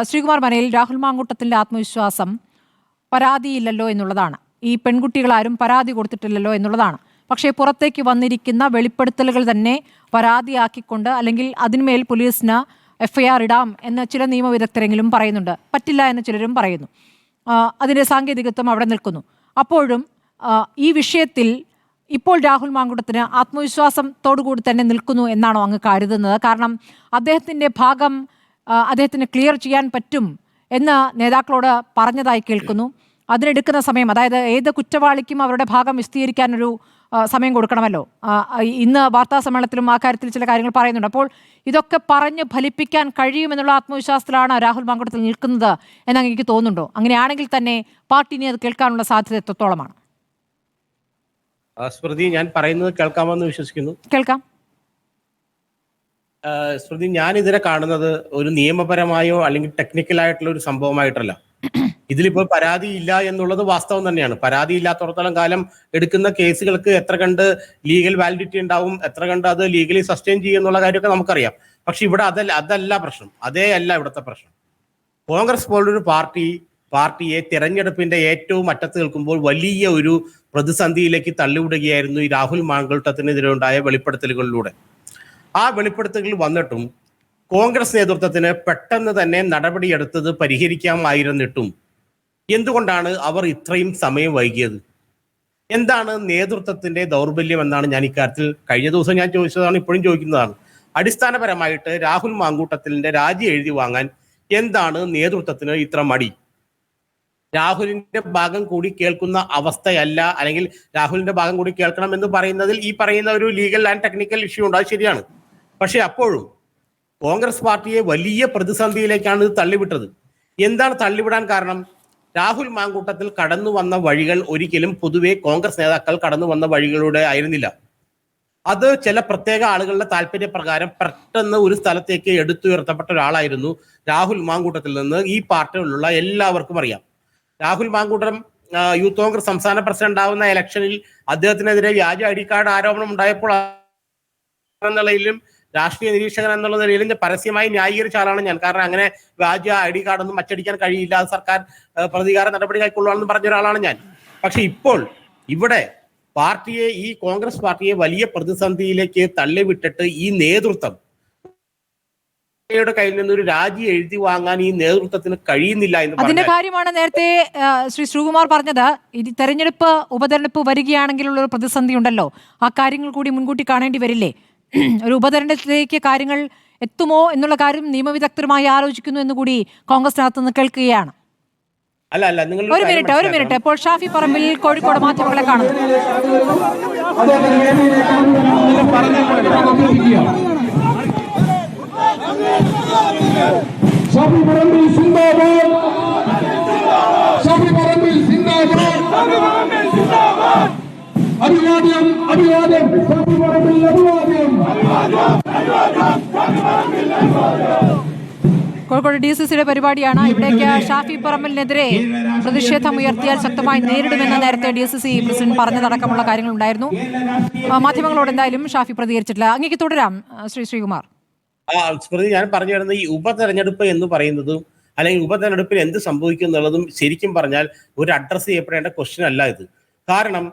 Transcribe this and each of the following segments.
ശ്രീകുമാർ മനയിൽ, രാഹുൽ മാങ്കൂട്ടത്തിൻ്റെ ആത്മവിശ്വാസം പരാതിയില്ലല്ലോ എന്നുള്ളതാണ്. ഈ പെൺകുട്ടികളാരും പരാതി കൊടുത്തിട്ടില്ലല്ലോ എന്നുള്ളതാണ്. പക്ഷേ പുറത്തേക്ക് വന്നിരിക്കുന്ന വെളിപ്പെടുത്തലുകൾ തന്നെ പരാതിയാക്കിക്കൊണ്ട് അല്ലെങ്കിൽ അതിന്മേൽ പോലീസിന് FIR ഇടാം എന്ന് ചില നിയമവിദഗ്ധരെങ്കിലും പറയുന്നുണ്ട്. പറ്റില്ല എന്ന് ചിലരും പറയുന്നു. അതിൻ്റെ സാങ്കേതികത്വം അവിടെ നിൽക്കുന്നു. അപ്പോഴും ഈ വിഷയത്തിൽ ഇപ്പോൾ രാഹുൽ മാങ്കൂട്ടത്തിന് ആത്മവിശ്വാസത്തോടുകൂടി തന്നെ നിൽക്കുന്നു എന്നാണോ അങ്ങ് കരുതുന്നത്? കാരണം അദ്ദേഹത്തിൻ്റെ ഭാഗം അദ്ദേഹത്തിന് ക്ലിയർ ചെയ്യാൻ പറ്റും എന്ന് നേതാക്കളോട് പറഞ്ഞതായി കേൾക്കുന്നു. അതിനെടുക്കുന്ന സമയം, അതായത് ഏത് കുറ്റവാളിക്കും അവരുടെ ഭാഗം വിശദീകരിക്കാനൊരു സമയം കൊടുക്കണമല്ലോ. ഇന്ന് വാർത്താ സമ്മേളനത്തിലും ആ കാര്യത്തിൽ ചില കാര്യങ്ങൾ പറയുന്നുണ്ട്. അപ്പോൾ ഇതൊക്കെ പറഞ്ഞ് ഫലിപ്പിക്കാൻ കഴിയുമെന്നുള്ള ആത്മവിശ്വാസത്തിലാണ് രാഹുൽ മാങ്കൂട്ടത്തിൽ നിൽക്കുന്നത് എന്ന് എനിക്ക് തോന്നുന്നുണ്ടോ? അങ്ങനെയാണെങ്കിൽ തന്നെ പാർട്ടി ഇനി അത് കേൾക്കാനുള്ള സാധ്യത എത്രത്തോളമാണ്? സ്മൃതി, ഞാൻ പറയുന്നത് കേൾക്കാമെന്ന് വിശ്വസിക്കുന്നു. കേൾക്കാം. സ്മൃതി, ഞാൻ ഇതിനെ കാണുന്നത് ഒരു നിയമപരമായോ അല്ലെങ്കിൽ ടെക്നിക്കലായിട്ടുള്ള ഒരു സംഭവമായിട്ടല്ല. ഇതിലിപ്പോൾ പരാതി ഇല്ല എന്നുള്ളത് വാസ്തവം തന്നെയാണ്. പരാതി ഇല്ലാത്തടത്തോളം കാലം എടുക്കുന്ന കേസുകൾക്ക് എത്ര കണ്ട് ലീഗൽ വാലിഡിറ്റി ഉണ്ടാവും, എത്ര കണ്ട് അത് ലീഗലി സസ്റ്റെയിൻ ചെയ്യും എന്നുള്ള കാര്യമൊക്കെ നമുക്കറിയാം. പക്ഷെ ഇവിടെ അതല്ല പ്രശ്നം. അതേ അല്ല ഇവിടുത്തെ പ്രശ്നം. കോൺഗ്രസ് പോലൊരു പാർട്ടിയെ തെരഞ്ഞെടുപ്പിന്റെ ഏറ്റവും അറ്റത്ത് നിൽക്കുമ്പോൾ വലിയ ഒരു പ്രതിസന്ധിയിലേക്ക് തള്ളിവിടുകയായിരുന്നു ഈ രാഹുൽ മാങ്കൂട്ടത്തിനെതിരെ ഉണ്ടായ വെളിപ്പെടുത്തലുകളിലൂടെ. ആ വെളിപ്പെടുത്തലുകൾ വന്നിട്ടും കോൺഗ്രസ് നേതൃത്വത്തിന് പെട്ടെന്ന് തന്നെ നടപടിയെടുത്തത് പരിഹരിക്കാമായിരുന്നിട്ടും എന്തുകൊണ്ടാണ് അവർ ഇത്രയും സമയം വൈകിയത്? എന്താണ് നേതൃത്വത്തിന്റെ ദൗർബല്യം എന്നാണ് ഞാൻ ഇക്കാര്യത്തിൽ കഴിഞ്ഞ ദിവസം ഞാൻ ചോദിച്ചതാണ്, ഇപ്പോഴും ചോദിക്കുന്നതാണ്. അടിസ്ഥാനപരമായിട്ട് രാഹുൽ മാങ്കൂട്ടത്തിന്റെ രാജി എഴുതി വാങ്ങാൻ എന്താണ് നേതൃത്വത്തിന് ഇത്ര മടി? രാഹുലിന്റെ ഭാഗം കൂടി കേൾക്കുന്ന അവസ്ഥയല്ല, അല്ലെങ്കിൽ രാഹുലിന്റെ ഭാഗം കൂടി കേൾക്കണം എന്ന് പറയുന്നതിൽ ഈ പറയുന്ന ഒരു ലീഗൽ ആൻഡ് ടെക്നിക്കൽ ഇഷ്യൂ ഉണ്ട്, അത് ശരിയാണ്. പക്ഷെ അപ്പോഴും കോൺഗ്രസ് പാർട്ടിയെ വലിയ പ്രതിസന്ധിയിലേക്കാണ് ഇത് തള്ളിവിട്ടത്. എന്താണ് തള്ളിവിടാൻ കാരണം? രാഹുൽ മാങ്കൂട്ടത്തിൽ കടന്നു വന്ന വഴികൾ ഒരിക്കലും പൊതുവെ കോൺഗ്രസ് നേതാക്കൾ കടന്നു വന്ന വഴികളുടെ ആയിരുന്നില്ല. അത് ചില പ്രത്യേക ആളുകളുടെ താല്പര്യപ്രകാരം പെട്ടെന്ന് ഒരു സ്ഥലത്തേക്ക് എടുത്തുയർത്തപ്പെട്ട ഒരാളായിരുന്നു രാഹുൽ മാങ്കൂട്ടത്തിൽ നിന്ന് ഈ പാർട്ടിയിലുള്ള എല്ലാവർക്കും അറിയാം. രാഹുൽ മാങ്കൂട്ടം യൂത്ത് കോൺഗ്രസ് സംസ്ഥാന പ്രസിഡന്റ് ആവുന്ന ഇലക്ഷനിൽ അദ്ദേഹത്തിനെതിരെ വ്യാജ ID കാർഡ് ആരോപണം ഉണ്ടായപ്പോൾ നിലയിലും രാഷ്ട്രീയ നിരീക്ഷകൻ എന്നുള്ള നിലയിലും പരസ്യമായി ന്യായീകരിച്ച ആളാണ് ഞാൻ. കാരണം അങ്ങനെ വ്യാജ ID കാർഡൊന്നും അച്ചടിക്കാൻ കഴിയില്ല, സർക്കാർ പ്രതികാര നടപടി കൈക്കൊള്ളുകയാണെന്ന് പറഞ്ഞ ഒരാളാണ് ഞാൻ. പക്ഷെ ഇപ്പോൾ ഇവിടെ ഈ കോൺഗ്രസ് പാർട്ടിയെ വലിയ പ്രതിസന്ധിയിലേക്ക് തള്ളിവിട്ടിട്ട് ഈ നേതൃത്വം കയ്യിൽ നിന്നൊരു രാജി എഴുതി വാങ്ങാൻ ഈ നേതൃത്വത്തിന് കഴിയുന്നില്ല എന്ന് അതിന്റെ കാര്യമാണ് നേരത്തെ ശ്രീകുമാർ പറഞ്ഞത്. തെരഞ്ഞെടുപ്പ് ഉപതെരഞ്ഞെടുപ്പ് വരികയാണെങ്കിലുള്ള ഒരു പ്രതിസന്ധി ഉണ്ടല്ലോ, ആ കാര്യങ്ങൾ കൂടി മുൻകൂട്ടി കാണേണ്ടി വരില്ലേ? ഒരു ഉപതെരഞ്ഞെടുപ്പിലേക്ക് കാര്യങ്ങൾ എത്തുമോ എന്നുള്ള കാര്യം നിയമവിദഗ്ധരുമായി ആലോചിക്കുന്നു എന്നുകൂടി കോൺഗ്രസിനകത്ത് നിന്ന് കേൾക്കുകയാണ്. ഒരു മിനിറ്റ്. ഇപ്പോൾ ഷാഫി പറമ്പിൽ കോഴിക്കോട് മാധ്യമങ്ങളെ കാണുന്നു. ഷാഫി പറമ്പിൽ സിന്ദാബാദ്, ഷാഫി പറമ്പിൽ സിന്ദാബാദ്, അഭിവാദ്യം, ഷാഫി പറമ്പിൽ അഭിവാദ്യം. കോഴിക്കോട് DCCയുടെ പരിപാടിയാണ്. ഇവിടേക്ക് ഷാഫി പറമ്പലിനെതിരെ പ്രതിഷേധം ഉയർത്തിയാൽ ശക്തമായി നേരിടുമെന്ന് നേരത്തെ DCC പ്രസിഡന്റ് പറഞ്ഞതടക്കമുള്ള കാര്യങ്ങൾ ഉണ്ടായിരുന്നു. മാധ്യമങ്ങളോട് എന്തായാലും ഷാഫി പ്രതികരിച്ചിട്ടില്ല. അങ്ങേക്ക് തുടരാം ശ്രീകുമാർ. സ്മൃതി, ഞാൻ പറഞ്ഞു വരുന്നത് ഈ ഉപതെരഞ്ഞെടുപ്പ് എന്ന് പറയുന്നതും അല്ലെങ്കിൽ ഉപതെരഞ്ഞെടുപ്പിൽ എന്ത് സംഭവിക്കും എന്നുള്ളതും ശരിക്കും പറഞ്ഞാൽ ഒരു അഡ്രസ്സ് ചെയ്യപ്പെടേണ്ട ക്വസ്റ്റ്യൻ അല്ല ഇത്. കാരണം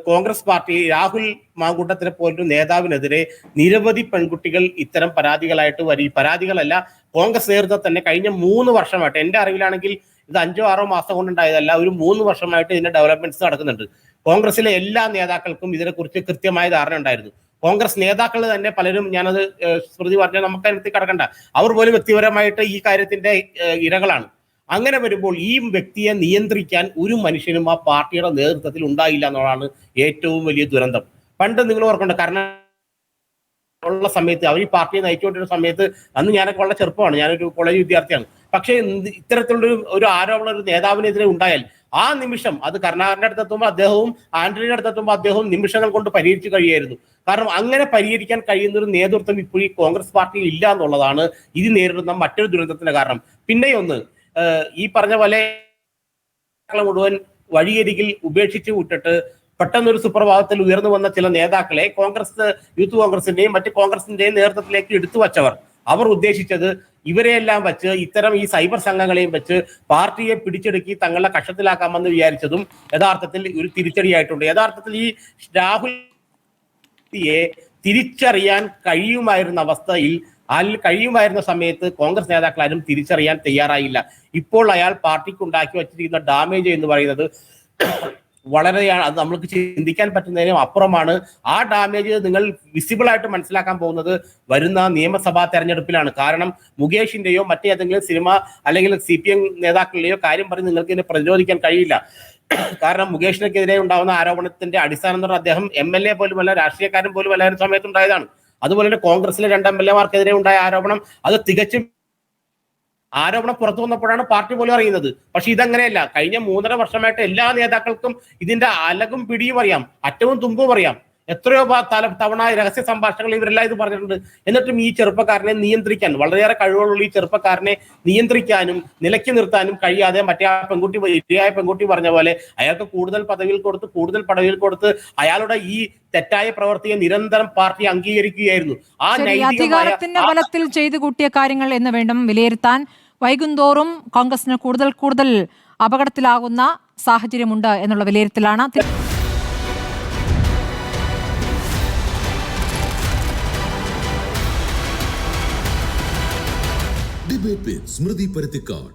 കോൺഗ്രസ് പാർട്ടി രാഹുൽ മാങ്കൂട്ടത്തിനെ പോലൊരു നേതാവിനെതിരെ നിരവധി പെൺകുട്ടികൾ ഇത്തരം പരാതികളല്ല, കോൺഗ്രസ് നേതൃത്വം തന്നെ കഴിഞ്ഞ 3 വർഷമായിട്ട്, എന്റെ അറിവിലാണെങ്കിൽ ഇത് 5-6 മാസം കൊണ്ടുണ്ടായതല്ല, ഒരു 3 വർഷമായിട്ട് ഇതിന്റെ ഡെവലപ്മെന്റ്സ് നടക്കുന്നുണ്ട്. കോൺഗ്രസിലെ എല്ലാ നേതാക്കൾക്കും ഇതിനെക്കുറിച്ച് കൃത്യമായ ധാരണ ഉണ്ടായിരുന്നു. കോൺഗ്രസ് നേതാക്കൾ തന്നെ പലരും, ഞാനത് സ്മൃതി പറഞ്ഞാൽ നമുക്ക് അതിനകത്ത് കടക്കണ്ട, അവർ പോലും വ്യക്തിപരമായിട്ട് ഈ കാര്യത്തിന്റെ ഇരകളാണ്. അങ്ങനെ വരുമ്പോൾ ഈ വ്യക്തിയെ നിയന്ത്രിക്കാൻ ഒരു മനുഷ്യനും ആ പാർട്ടിയുടെ നേതൃത്വത്തിൽ ഉണ്ടായില്ല എന്നുള്ളതാണ് ഏറ്റവും വലിയ ദുരന്തം. പണ്ട് നിങ്ങൾ ഓർക്കണ്ട, കാരണം ഉള്ള സമയത്ത് അവർ ഈ പാർട്ടിയെ നയിച്ചുകൊണ്ടിരുന്ന സമയത്ത്, അന്ന് ഞാനൊക്കെ വളരെ ചെറുപ്പമാണ്, ഞാനൊരു കോളേജ് വിദ്യാർത്ഥിയാണ്. പക്ഷേ ഇത്തരത്തിലുള്ള ആരോപണം ഒരു നേതാവിനെതിരെ ഉണ്ടായാൽ ആ നിമിഷം അത് കരുണാകരന്റെ അടുത്തെത്തുമ്പോൾ അദ്ദേഹവും ആന്റണിയുടെ അടുത്തെത്തുമ്പോൾ അദ്ദേഹവും നിമിഷങ്ങൾ കൊണ്ട് പരിഹരിച്ചു കഴിയായിരുന്നു. കാരണം അങ്ങനെ പരിഹരിക്കാൻ കഴിയുന്ന ഒരു നേതൃത്വം ഇപ്പോൾ ഈ കോൺഗ്രസ് പാർട്ടിയിൽ ഇല്ല എന്നുള്ളതാണ് ഇത് നേരിടുന്ന മറ്റൊരു ദുരന്തത്തിന്റെ കാരണം. പിന്നെയൊന്ന്, ഈ പറഞ്ഞ പോലെ മുഴുവൻ വഴിയരികിൽ ഉപേക്ഷിച്ചു വിട്ടിട്ട് പെട്ടെന്നൊരു സുപ്രഭാതത്തിൽ ഉയർന്നു വന്ന ചില നേതാക്കളെ യൂത്ത് കോൺഗ്രസിന്റെയും മറ്റ് കോൺഗ്രസിന്റെയും നേതൃത്വത്തിലേക്ക് എടുത്തു വച്ചവർ, അവർ ഉദ്ദേശിച്ചത് ഇവരെയെല്ലാം വെച്ച് ഇത്തരം ഈ സൈബർ സംഘങ്ങളെയും വെച്ച് പാർട്ടിയെ പിടിച്ചെടുക്കി തങ്ങളുടെ കഷത്തിലാക്കാമെന്ന് വിചാരിച്ചതും യഥാർത്ഥത്തിൽ ഒരു തിരിച്ചടിയായിട്ടുണ്ട്. യഥാർത്ഥത്തിൽ ഈ രാഹുൽയെ തിരിച്ചറിയാൻ കഴിയുമായിരുന്ന സമയത്ത് കോൺഗ്രസ് നേതാക്കളാരും തിരിച്ചറിയാൻ തയ്യാറായില്ല. ഇപ്പോൾ അയാൾ പാർട്ടിക്ക് ഉണ്ടാക്കി വച്ചിരിക്കുന്ന ഡാമേജ് എന്ന് പറയുന്നത് വളരെയാണ്, അത് നമ്മൾക്ക് ചിന്തിക്കാൻ പറ്റുന്നതിനും അപ്പുറമാണ്. ആ ഡാമേജ് നിങ്ങൾ വിസിബിൾ ആയിട്ട് മനസ്സിലാക്കാൻ പോകുന്നത് വരുന്ന നിയമസഭാ തെരഞ്ഞെടുപ്പിലാണ്. കാരണം മുകേഷിന്റെയോ മറ്റേതെങ്കിലും സിനിമ അല്ലെങ്കിൽ CPM നേതാക്കളുടെയോ കാര്യം പറഞ്ഞ് നിങ്ങൾക്ക് ഇതിനെ പ്രതിരോധിക്കാൻ കഴിയില്ല. കാരണം മുകേഷിനെതിരെ ഉണ്ടാവുന്ന ആരോപണത്തിന്റെ അടിസ്ഥാനം എന്ന് പറഞ്ഞാൽ അദ്ദേഹം MLA പോലുമല്ല, രാഷ്ട്രീയക്കാരൻ പോലും അല്ലാത്ത സമയത്തുണ്ടായതാണ്. അതുപോലെ തന്നെ കോൺഗ്രസിലെ 2 MLA-മാർക്കെതിരെ ഉണ്ടായ ആരോപണം അത് തികച്ചും ആരോപണം പുറത്തു വന്നപ്പോഴാണ് പാർട്ടി പോലും അറിയുന്നത്. പക്ഷെ ഇതങ്ങനെയല്ല. കഴിഞ്ഞ 3.5 വർഷമായിട്ട് എല്ലാ നേതാക്കൾക്കും ഇതിന്റെ അലകും പിടിയും അറിയാം, അറ്റവും തുമ്പും അറിയാം. എത്രയോ തവണ രഹസ്യ സംഭാഷണങ്ങൾ ഇവരെല്ലാം ഇത് പറഞ്ഞിട്ടുണ്ട്. എന്നിട്ടും ഈ ചെറുപ്പക്കാരനെ നിയന്ത്രിക്കാൻ, വളരെയേറെ കഴിവുള്ള ഈ ചെറുപ്പക്കാരനെ നിയന്ത്രിക്കാനും നിലയ്ക്ക് നിർത്താനും കഴിയാതെ മറ്റേ ഇരയായ പെൺകുട്ടി പറഞ്ഞ പോലെ അയാൾക്ക് കൂടുതൽ പദവിയിൽ കൊടുത്ത് അയാളുടെ ഈ തെറ്റായ പ്രവൃത്തിയെ നിരന്തരം പാർട്ടി അംഗീകരിക്കുകയായിരുന്നു. ആ അധികാരത്തിന്റെ ബലത്തിൽ ചെയ്തു കൂട്ടിയ കാര്യങ്ങൾ എന്ന് വേണം വിലയിരുത്താൻ. വൈകുന്തോറും കോൺഗ്രസിന് കൂടുതൽ അപകടത്തിലാകുന്ന സാഹചര്യമുണ്ട് എന്നുള്ള വിലയിരുത്തലാണ്. ഡിബേറ്റ് വിത്ത് സ്മൃതി പരുത്തിക്കാട്.